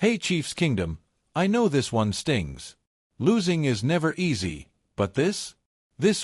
Hey Chiefs Kingdom, I know this one stings. Losing is never easy, but this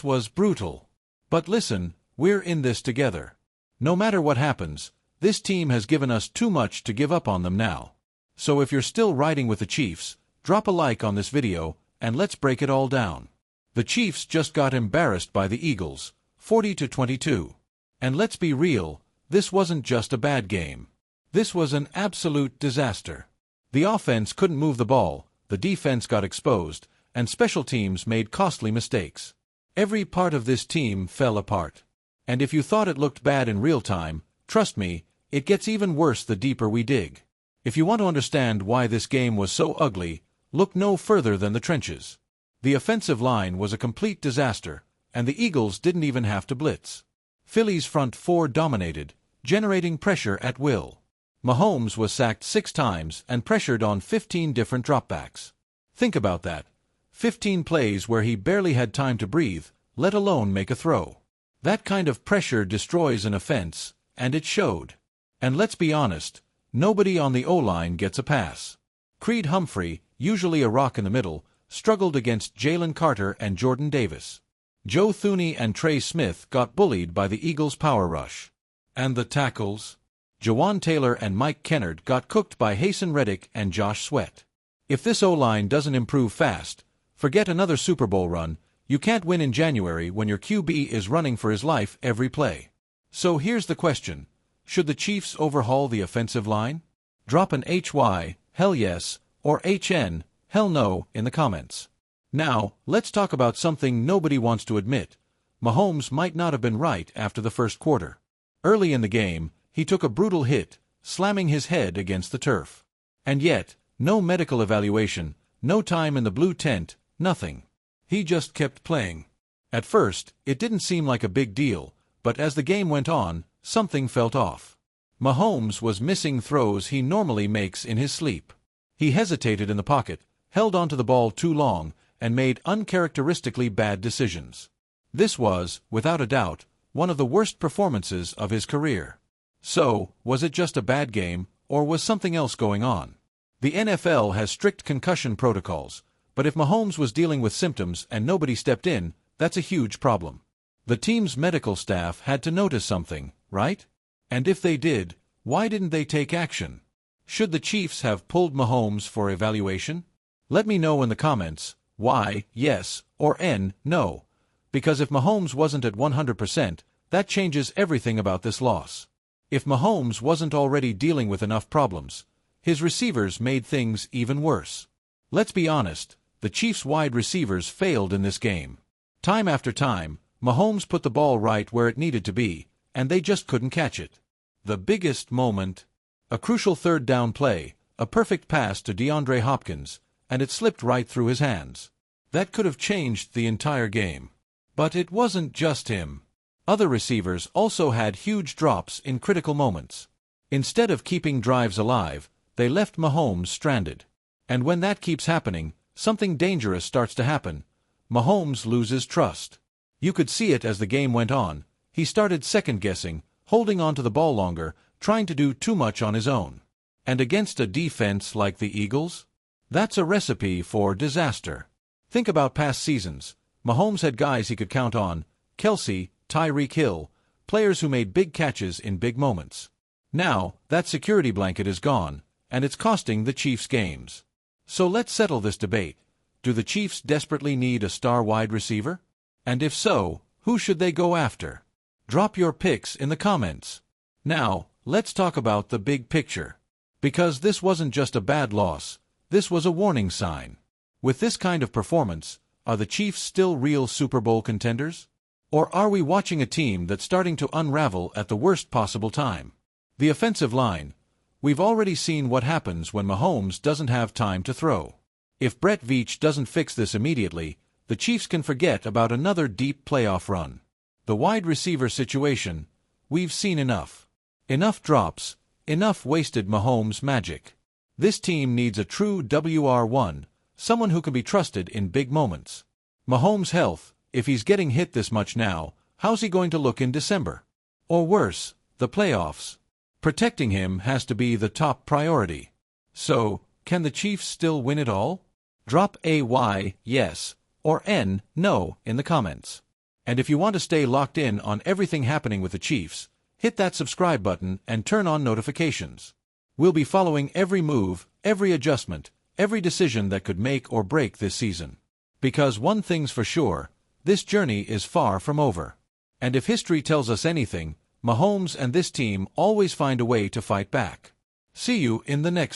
was brutal. But listen, we're in this together. No matter what happens, this team has given us too much to give up on them now. So if you're still riding with the Chiefs, drop a like on this video, and let's break it all down. The Chiefs just got embarrassed by the Eagles, 40-22. And let's be real, this wasn't just a bad game. This was an absolute disaster. The offense couldn't move the ball, the defense got exposed, and special teams made costly mistakes. Every part of this team fell apart. And if you thought it looked bad in real time, trust me, it gets even worse the deeper we dig. If you want to understand why this game was so ugly, look no further than the trenches. The offensive line was a complete disaster, and the Eagles didn't even have to blitz. Philly's front four dominated, generating pressure at will. Mahomes was sacked 6 times and pressured on 15 different dropbacks. Think about that. 15 plays where he barely had time to breathe, let alone make a throw. That kind of pressure destroys an offense, and it showed. And let's be honest, nobody on the O-line gets a pass. Creed Humphrey, usually a rock in the middle, struggled against Jalen Carter and Jordan Davis. Joe Thuney and Trey Smith got bullied by the Eagles' power rush. And the tackles? Jawan Taylor and Mike Kennard got cooked by Hasten Reddick and Josh Sweat. If this O-line doesn't improve fast, forget another Super Bowl run. You can't win in January when your QB is running for his life every play. So here's the question. Should the Chiefs overhaul the offensive line? Drop an HY, hell yes, or HN, hell no, in the comments. Now, let's talk about something nobody wants to admit. Mahomes might not have been right after the first quarter. Early in the game, he took a brutal hit, slamming his head against the turf. And yet, no medical evaluation, no time in the blue tent, nothing. He just kept playing. At first, it didn't seem like a big deal, but as the game went on, something felt off. Mahomes was missing throws he normally makes in his sleep. He hesitated in the pocket, held onto the ball too long, and made uncharacteristically bad decisions. This was, without a doubt, one of the worst performances of his career. So, was it just a bad game, or was something else going on? The NFL has strict concussion protocols, but if Mahomes was dealing with symptoms and nobody stepped in, that's a huge problem. The team's medical staff had to notice something, right? And if they did, why didn't they take action? Should the Chiefs have pulled Mahomes for evaluation? Let me know in the comments, Y, yes, or N, no. Because if Mahomes wasn't at 100%, that changes everything about this loss. If Mahomes wasn't already dealing with enough problems, his receivers made things even worse. Let's be honest, the Chiefs' wide receivers failed in this game. Time after time, Mahomes put the ball right where it needed to be, and they just couldn't catch it. The biggest moment? A crucial third down play, a perfect pass to DeAndre Hopkins, and it slipped right through his hands. That could have changed the entire game. But it wasn't just him. Other receivers also had huge drops in critical moments. Instead of keeping drives alive, they left Mahomes stranded. And when that keeps happening, something dangerous starts to happen. Mahomes loses trust. You could see it as the game went on. He started second-guessing, holding on to the ball longer, trying to do too much on his own. And against a defense like the Eagles? That's a recipe for disaster. Think about past seasons. Mahomes had guys he could count on, Kelsey, Tyreek Hill, players who made big catches in big moments. Now, that security blanket is gone, and it's costing the Chiefs games. So let's settle this debate. Do the Chiefs desperately need a star wide receiver? And if so, who should they go after? Drop your picks in the comments. Now, let's talk about the big picture. Because this wasn't just a bad loss, this was a warning sign. With this kind of performance, are the Chiefs still real Super Bowl contenders? Or are we watching a team that's starting to unravel at the worst possible time? The offensive line. We've already seen what happens when Mahomes doesn't have time to throw. If Brett Veach doesn't fix this immediately, the Chiefs can forget about another deep playoff run. The wide receiver situation. We've seen enough. Enough drops, enough wasted Mahomes magic. This team needs a true WR1, someone who can be trusted in big moments. Mahomes' health. If he's getting hit this much now, how's he going to look in December? Or worse, the playoffs. Protecting him has to be the top priority. So, Can the Chiefs still win it all? Drop a Y, yes, or N, no, in the comments. And if you want to stay locked in on everything happening with the Chiefs, hit that subscribe button and turn on notifications. We'll be following every move, every adjustment, every decision that could make or break this season. Because one thing's for sure, this journey is far from over. And if history tells us anything, Mahomes and this team always find a way to fight back. See you in the next